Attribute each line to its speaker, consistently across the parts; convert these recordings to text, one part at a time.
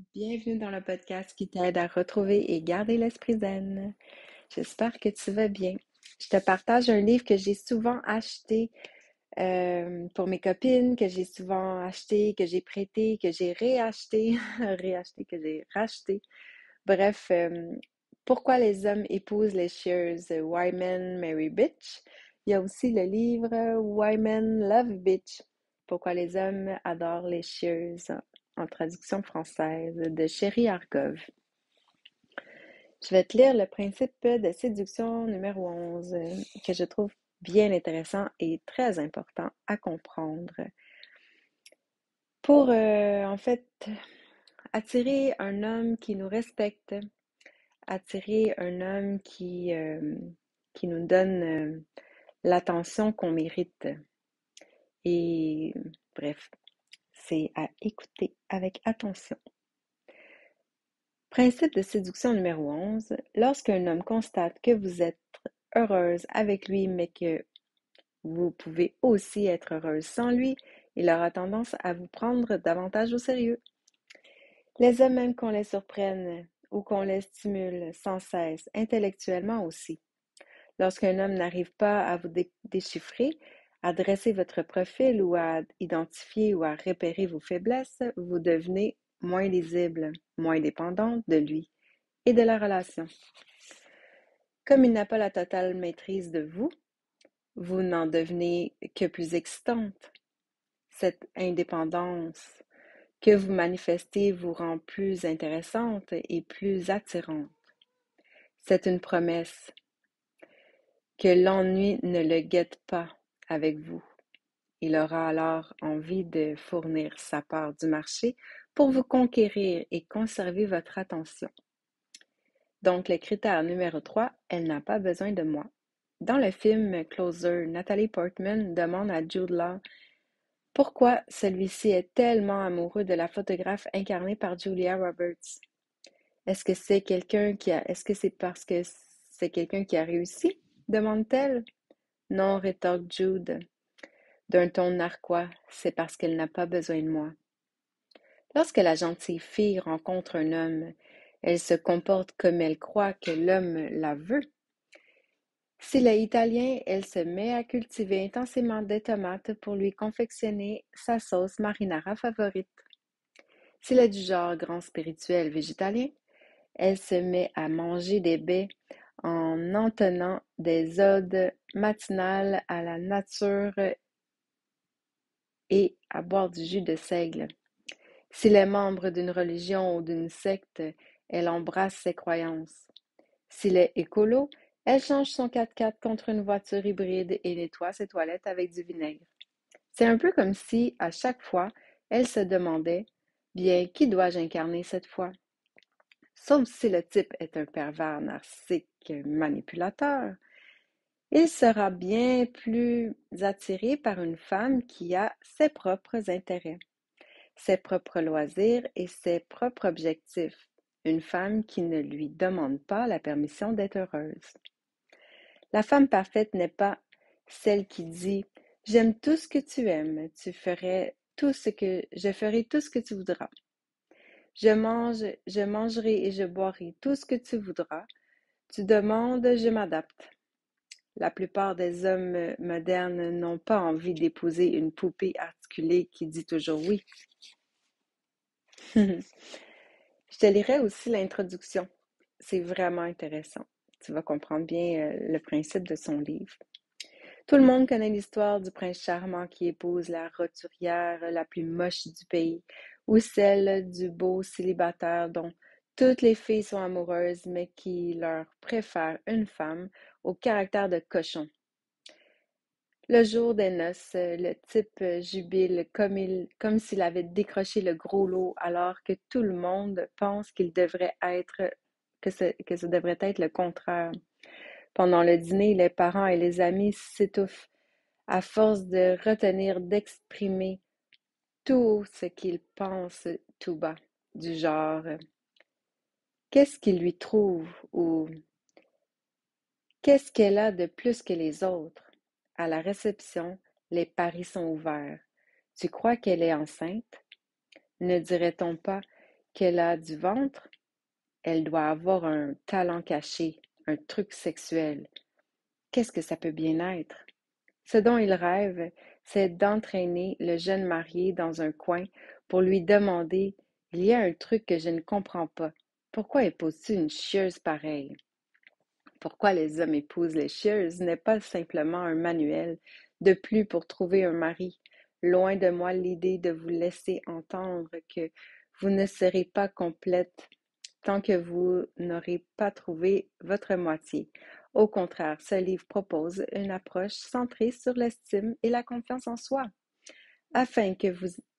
Speaker 1: Bienvenue dans le podcast qui t'aide à retrouver et garder l'esprit zen. J'espère que tu vas bien. Je te partage un livre que j'ai souvent acheté pour mes copines, que j'ai souvent acheté, que j'ai prêté, que j'ai réacheté, réacheté, que j'ai racheté. Bref, Pourquoi les hommes épousent les chieuses? Why Men Marry Bitch. Il y a aussi le livre Why Men Love Bitch. Pourquoi les hommes adorent les chieuses en traduction française de Chéri Argov. Je vais te lire le principe de séduction numéro 11 que je trouve bien intéressant et très important à comprendre. Pour en fait attirer un homme qui nous respecte, attirer un homme qui nous donne l'attention qu'on mérite. Et bref, c'est à écouter avec attention. Principe de séduction numéro 11. Lorsqu'un homme constate que vous êtes heureuse avec lui, mais que vous pouvez aussi être heureuse sans lui, il aura tendance à vous prendre davantage au sérieux. Les hommes aiment qu'on les surprenne ou qu'on les stimule sans cesse, intellectuellement aussi. Lorsqu'un homme n'arrive pas à vous déchiffrer, à dresser votre profil ou à identifier ou à repérer vos faiblesses, vous devenez moins lisible, moins dépendante de lui et de la relation. Comme il n'a pas la totale maîtrise de vous, vous n'en devenez que plus excitante. Cette indépendance que vous manifestez vous rend plus intéressante et plus attirante. C'est une promesse que l'ennui ne le guette pas avec vous. Il aura alors envie de fournir sa part du marché pour vous conquérir et conserver votre attention. Donc, le critère numéro 3, elle n'a pas besoin de moi. Dans le film Closer, Natalie Portman demande à Jude Law pourquoi celui-ci est tellement amoureux de la photographe incarnée par Julia Roberts. Est-ce que c'est parce que c'est quelqu'un qui a réussi? Demande-t-elle. Non, rétorque Jude, d'un ton narquois, c'est parce qu'elle n'a pas besoin de moi. Lorsque la gentille fille rencontre un homme, elle se comporte comme elle croit que l'homme la veut. S'il est italien, elle se met à cultiver intensément des tomates pour lui confectionner sa sauce marinara favorite. S'il est du genre grand spirituel végétalien, elle se met à manger des baies en entonnant des odes matinales à la nature et à boire du jus de seigle. S'il est membre d'une religion ou d'une secte, elle embrasse ses croyances. S'il est écolo, elle change son 4x4 contre une voiture hybride et nettoie ses toilettes avec du vinaigre. C'est un peu comme si, à chaque fois, elle se demandait, bien, qui dois-je incarner cette fois? Sauf si le type est un pervers narcissique manipulateur, il sera bien plus attiré par une femme qui a ses propres intérêts, ses propres loisirs et ses propres objectifs. Une femme qui ne lui demande pas la permission d'être heureuse. La femme parfaite n'est pas celle qui dit j'aime tout ce que tu aimes, je ferai tout ce que tu voudras. Je mangerai et je boirai tout ce que tu voudras. Tu demandes, je m'adapte. La plupart des hommes modernes n'ont pas envie d'épouser une poupée articulée qui dit toujours oui. Je te lirai aussi l'introduction. C'est vraiment intéressant. Tu vas comprendre bien le principe de son livre. Tout le monde connaît l'histoire du prince charmant qui épouse la roturière la plus moche du pays, ou celle du beau célibataire dont toutes les filles sont amoureuses, mais qui leur préfère une femme au caractère de cochon. Le jour des noces, le type jubile comme s'il avait décroché le gros lot, alors que tout le monde pense que ce devrait être le contraire. Pendant le dîner, les parents et les amis s'étouffent à force de retenir d'exprimer tout ce qu'ils pensent tout bas, du genre qu'est-ce qu'il lui trouve ou qu'est-ce qu'elle a de plus que les autres. À la réception, les paris sont ouverts. Tu crois qu'elle est enceinte? Ne dirait-on pas qu'elle a du ventre, elle doit avoir un talent caché, un truc sexuel. Qu'est-ce que ça peut bien être? Ce dont il rêve, c'est d'entraîner le jeune marié dans un coin pour lui demander: il y a un truc que je ne comprends pas. Pourquoi épouses-tu une chieuse pareille? Pourquoi les hommes épousent les chieuses n'est pas simplement un manuel de plus pour trouver un mari. Loin de moi l'idée de vous laisser entendre que vous ne serez pas complète tant que vous n'aurez pas trouvé votre moitié. Au contraire, ce livre propose une approche centrée sur l'estime et la confiance en soi, afin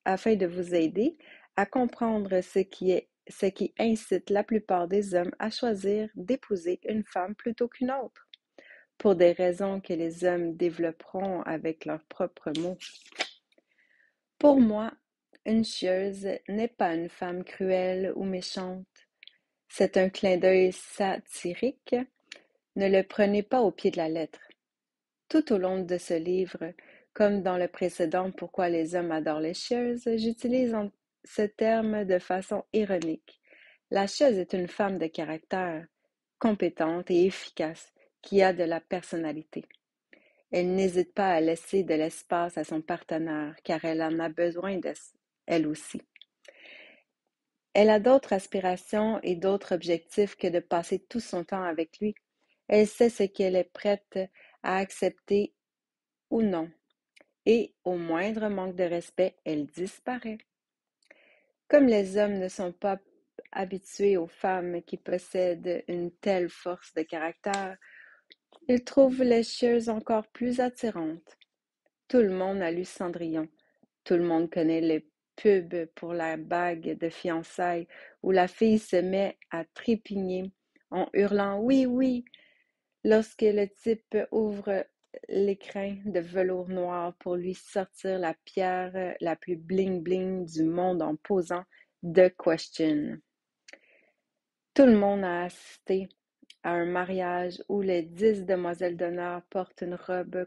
Speaker 1: afin de vous aider à comprendre ce qui incite la plupart des hommes à choisir d'épouser une femme plutôt qu'une autre, pour des raisons que les hommes développeront avec leurs propres mots. Pour moi, une chieuse n'est pas une femme cruelle ou méchante. C'est un clin d'œil satirique. Ne le prenez pas au pied de la lettre. Tout au long de ce livre, comme dans le précédent Pourquoi les hommes adorent les chieuses, j'utilise ce terme de façon ironique. La chieuse est une femme de caractère, compétente et efficace, qui a de la personnalité. Elle n'hésite pas à laisser de l'espace à son partenaire, car elle en a besoin elle aussi. Elle a d'autres aspirations et d'autres objectifs que de passer tout son temps avec lui. Elle sait ce qu'elle est prête à accepter ou non, et au moindre manque de respect, elle disparaît. Comme les hommes ne sont pas habitués aux femmes qui possèdent une telle force de caractère, ils trouvent les chieuses encore plus attirantes. Tout le monde a lu Cendrillon. Tout le monde connaît les pubs pour la bague de fiançailles où la fille se met à trépigner en hurlant oui, oui, lorsque le type ouvre l'écrin de velours noir pour lui sortir la pierre la plus bling-bling du monde en posant The Question. Tout le monde a assisté à un mariage où les 10 demoiselles d'honneur portent une robe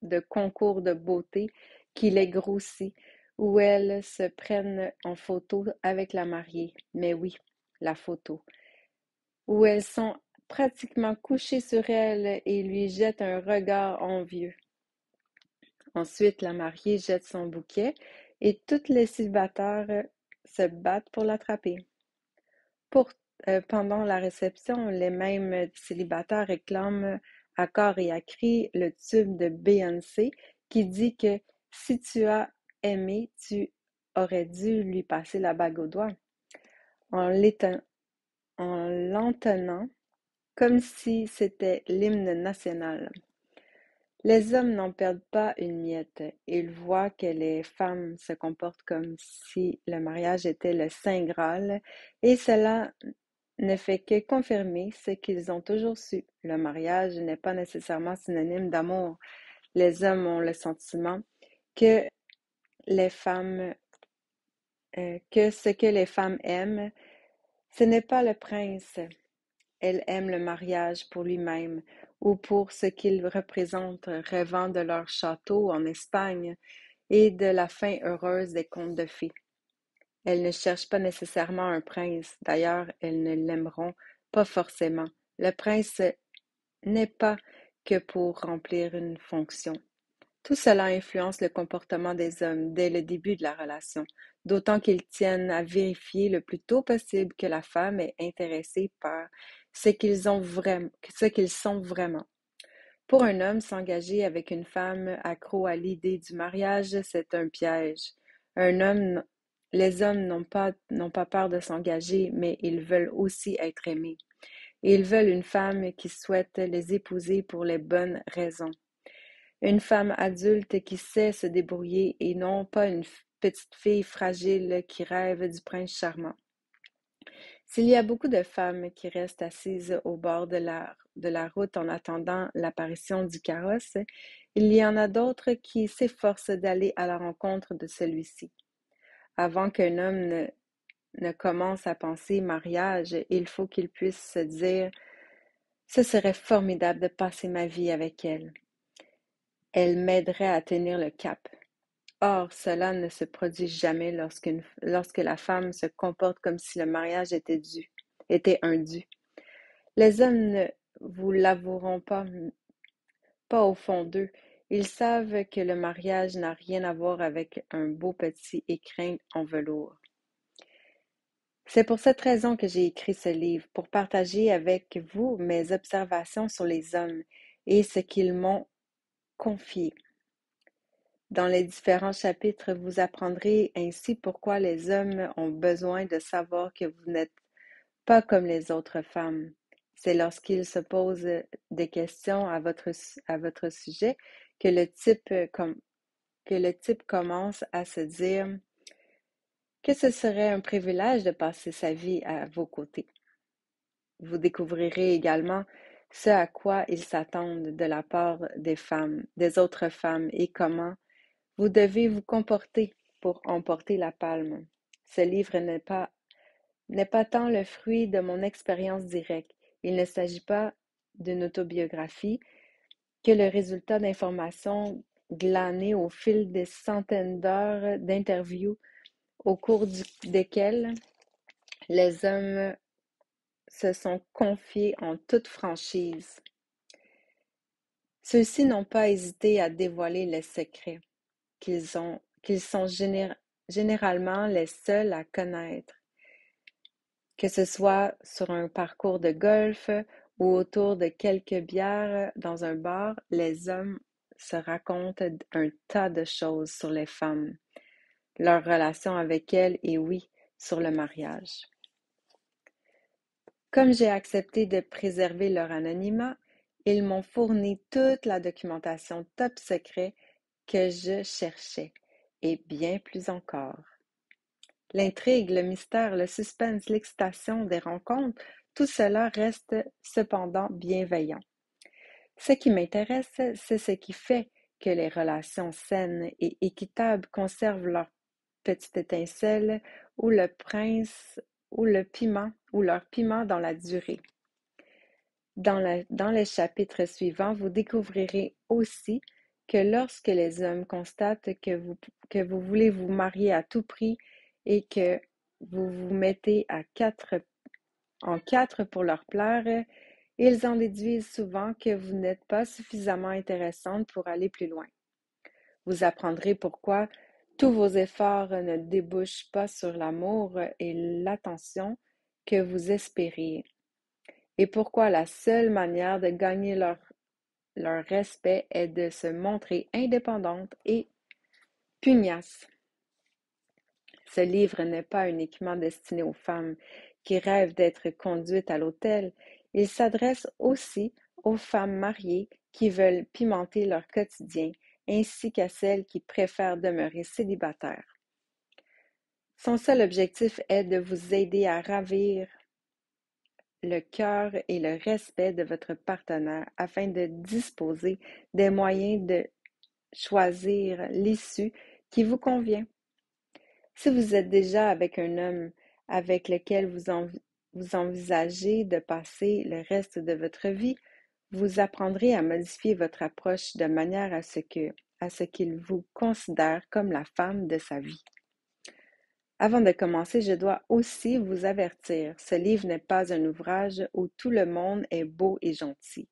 Speaker 1: de concours de beauté qui les grossit, où elles se prennent en photo avec la mariée. Mais oui, la photo. Où elles sont pratiquement couchées sur elle et lui jettent un regard envieux. Ensuite, la mariée jette son bouquet et toutes les célibataires se battent pour l'attraper. Pendant la réception, les mêmes célibataires réclament à corps et à cri le tube de Beyoncé qui dit que si tu as aimé, tu aurais dû lui passer la bague au doigt, en l'entonnant comme si c'était l'hymne national. Les hommes n'en perdent pas une miette. Ils voient que les femmes se comportent comme si le mariage était le Saint Graal, et cela ne fait que confirmer ce qu'ils ont toujours su. Le mariage n'est pas nécessairement synonyme d'amour. Les hommes ont le sentiment que les femmes, que ce que les femmes aiment, ce n'est pas le prince. Elles aiment le mariage pour lui-même ou pour ce qu'il représente, rêvant de leur château en Espagne et de la fin heureuse des contes de fées. Elles ne cherchent pas nécessairement un prince, d'ailleurs elles ne l'aimeront pas forcément. Le prince n'est pas que pour remplir une fonction. Tout cela influence le comportement des hommes dès le début de la relation, d'autant qu'ils tiennent à vérifier le plus tôt possible que la femme est intéressée par ce qu'ils sont vraiment. Pour un homme, s'engager avec une femme accro à l'idée du mariage, c'est un piège. Un homme, les hommes n'ont pas peur de s'engager, mais ils veulent aussi être aimés. Et ils veulent une femme qui souhaite les épouser pour les bonnes raisons. Une femme adulte qui sait se débrouiller et non pas une petite fille fragile qui rêve du prince charmant. S'il y a beaucoup de femmes qui restent assises au bord de la route en attendant l'apparition du carrosse, il y en a d'autres qui s'efforcent d'aller à la rencontre de celui-ci. Avant qu'un homme ne commence à penser mariage, il faut qu'il puisse se dire: ce serait formidable de passer ma vie avec elle. Elle m'aiderait à tenir le cap. Or, cela ne se produit jamais lorsque la femme se comporte comme si le mariage était un dû. Les hommes ne vous l'avoueront pas au fond d'eux. Ils savent que le mariage n'a rien à voir avec un beau petit écrin en velours. C'est pour cette raison que j'ai écrit ce livre, pour partager avec vous mes observations sur les hommes et ce qu'ils m'ont confié. Dans les différents chapitres, vous apprendrez ainsi pourquoi les hommes ont besoin de savoir que vous n'êtes pas comme les autres femmes. C'est lorsqu'ils se posent des questions à votre sujet que le type commence à se dire que ce serait un privilège de passer sa vie à vos côtés. Vous découvrirez également ce à quoi ils s'attendent de la part des autres femmes et comment vous devez vous comporter pour emporter la palme. Ce livre n'est pas tant le fruit de mon expérience directe. Il ne s'agit pas d'une autobiographie que le résultat d'informations glanées au fil des centaines d'heures d'interviews au cours desquelles les hommes se sont confiés en toute franchise. Ceux-ci n'ont pas hésité à dévoiler les secrets qu'ils sont généralement les seuls à connaître. Que ce soit sur un parcours de golf ou autour de quelques bières dans un bar, les hommes se racontent un tas de choses sur les femmes, leur relation avec elles et oui, sur le mariage. Comme j'ai accepté de préserver leur anonymat, ils m'ont fourni toute la documentation top secret que je cherchais, et bien plus encore. L'intrigue, le mystère, le suspense, l'excitation des rencontres, tout cela reste cependant bienveillant. Ce qui m'intéresse, c'est ce qui fait que les relations saines et équitables conservent leur petite étincelle ou le prince ou le piment ou leur piment dans la durée. Dans les chapitres suivants, vous découvrirez aussi que lorsque les hommes constatent que vous voulez vous marier à tout prix et que vous vous mettez en quatre pour leur plaire, ils en déduisent souvent que vous n'êtes pas suffisamment intéressante pour aller plus loin. Vous apprendrez pourquoi tous vos efforts ne débouchent pas sur l'amour et l'attention que vous espériez, et pourquoi la seule manière de gagner leur respect est de se montrer indépendante et pugnace. Ce livre n'est pas uniquement destiné aux femmes qui rêvent d'être conduites à l'autel, il s'adresse aussi aux femmes mariées qui veulent pimenter leur quotidien, ainsi qu'à celles qui préfèrent demeurer célibataires. Son seul objectif est de vous aider à ravir le cœur et le respect de votre partenaire afin de disposer des moyens de choisir l'issue qui vous convient. Si vous êtes déjà avec un homme avec lequel vous envisagez de passer le reste de votre vie, vous apprendrez à modifier votre approche de manière à ce qu'il vous considère comme la femme de sa vie. Avant de commencer, je dois aussi vous avertir, ce livre n'est pas un ouvrage où tout le monde est beau et gentil.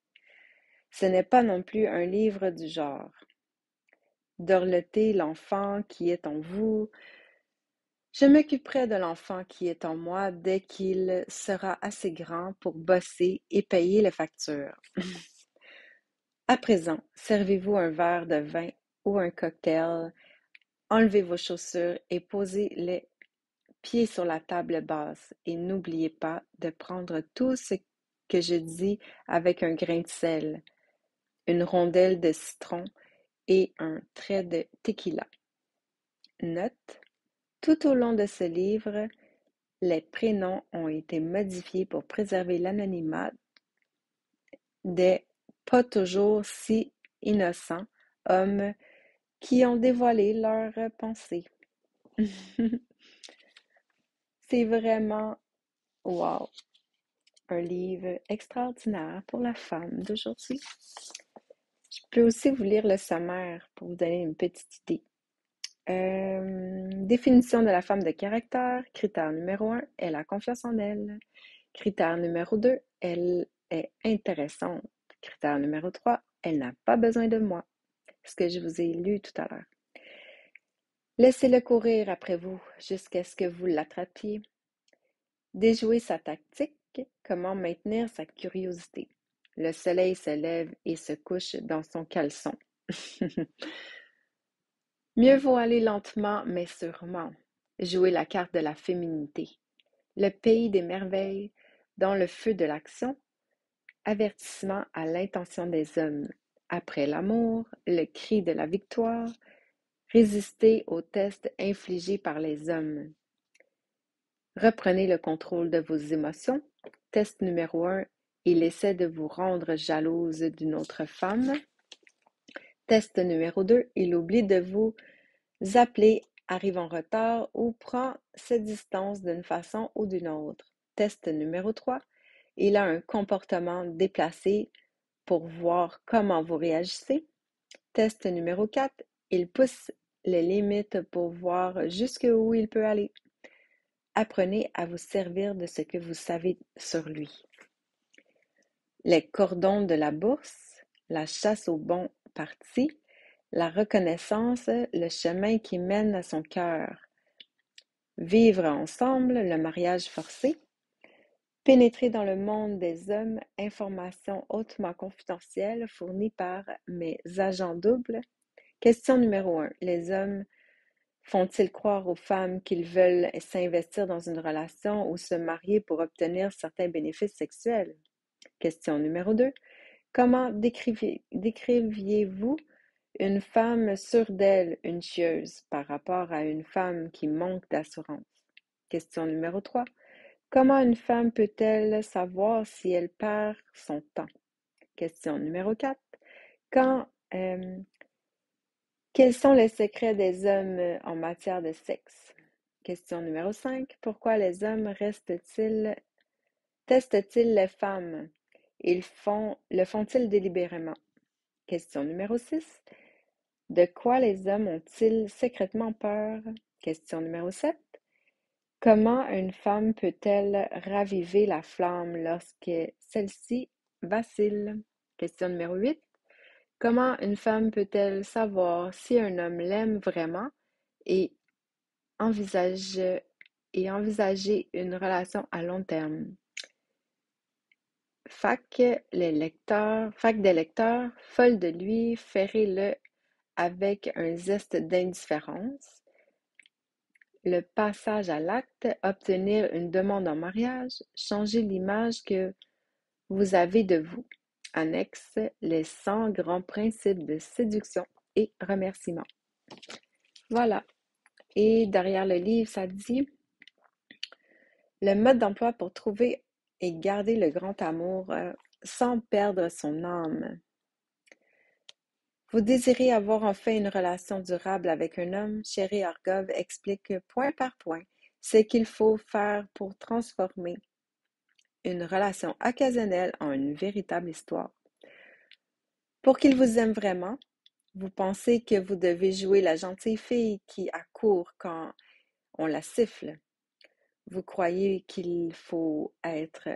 Speaker 1: Ce n'est pas non plus un livre du genre. Dorloter l'enfant qui est en vous. Je m'occuperai de l'enfant qui est en moi dès qu'il sera assez grand pour bosser et payer les factures. À présent, servez-vous un verre de vin ou un cocktail, enlevez vos chaussures et posez les pieds sur la table basse et n'oubliez pas de prendre tout ce que je dis avec un grain de sel, une rondelle de citron et un trait de tequila. Note: tout au long de ce livre, les prénoms ont été modifiés pour préserver l'anonymat des pas toujours si innocents hommes qui ont dévoilé leurs pensées. C'est vraiment, wow, un livre extraordinaire pour la femme d'aujourd'hui. Je peux aussi vous lire le sommaire pour vous donner une petite idée. Définition de la femme de caractère. Critère numéro 1, elle a confiance en elle. Critère numéro 2, elle est intéressante. Critère numéro 3, elle n'a pas besoin de moi. Ce que je vous ai lu tout à l'heure. Laissez-le courir après vous jusqu'à ce que vous l'attrapiez. Déjouer sa tactique, comment maintenir sa curiosité. Le soleil se lève et se couche dans son caleçon. Mieux vaut aller lentement mais sûrement. Jouer la carte de la féminité. Le pays des merveilles, dans le feu de l'action. Avertissement à l'intention des hommes. Après l'amour, le cri de la victoire. Résister aux tests infligés par les hommes. Reprenez le contrôle de vos émotions. Test numéro 1. Il essaie de vous rendre jalouse d'une autre femme. Test numéro 2. Il oublie de vous appeler, arrive en retard ou prend ses distances d'une façon ou d'une autre. Test numéro 3. Il a un comportement déplacé pour voir comment vous réagissez. Test numéro 4. Il pousse les limites pour voir jusqu'où il peut aller. Apprenez à vous servir de ce que vous savez sur lui. Les cordons de la bourse, la chasse au bon parti, la reconnaissance, le chemin qui mène à son cœur. Vivre ensemble, le mariage forcé. Pénétrer dans le monde des hommes, informations hautement confidentielles fournies par mes agents doubles. Question numéro 1. Les hommes font-ils croire aux femmes qu'ils veulent s'investir dans une relation ou se marier pour obtenir certains bénéfices sexuels? Question numéro 2. Comment décriviez-vous une femme sûre d'elle, une chieuse, par rapport à une femme qui manque d'assurance? Question numéro 3. Comment une femme peut-elle savoir si elle perd son temps? Question numéro 4. Quels sont les secrets des hommes en matière de sexe? Question numéro 5. Pourquoi les hommes testent-ils les femmes? Le font-ils délibérément? Question numéro 6. De quoi les hommes ont-ils secrètement peur? Question numéro 7. Comment une femme peut-elle raviver la flamme lorsque celle-ci vacille? Question numéro 8. Comment une femme peut-elle savoir si un homme l'aime vraiment et envisage envisager une relation à long terme? Fac des lecteurs, folle de lui, ferrez-le avec un zeste d'indifférence. Le passage à l'acte, obtenir une demande en mariage, changer l'image que vous avez de vous. Annexe, les 100 grands principes de séduction et remerciement. Voilà. Et derrière le livre, ça dit le mode d'emploi pour trouver et garder le grand amour sans perdre son âme. Vous désirez avoir enfin une relation durable avec un homme? Chéri Argov explique point par point ce qu'il faut faire pour transformer une relation occasionnelle en une véritable histoire. Pour qu'il vous aime vraiment, vous pensez que vous devez jouer la gentille fille qui accourt quand on la siffle. Vous croyez qu'il faut être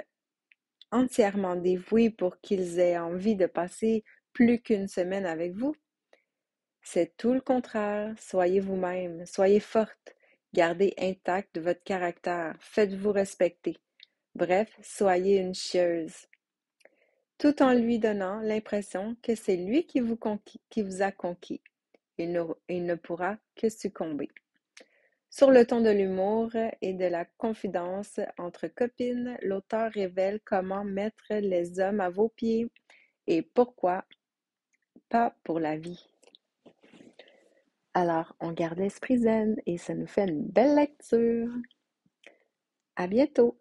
Speaker 1: entièrement dévoué pour qu'ils aient envie de passer plus qu'une semaine avec vous? C'est tout le contraire. Soyez vous-même, soyez forte, gardez intact votre caractère, faites-vous respecter. Bref, soyez une chieuse, tout en lui donnant l'impression que c'est lui qui vous a conquis. Il ne pourra que succomber. Sur le ton de l'humour et de la confidence entre copines, l'auteur révèle comment mettre les hommes à vos pieds et pourquoi pas pour la vie. Alors, on garde l'esprit zen et ça nous fait une belle lecture. À bientôt!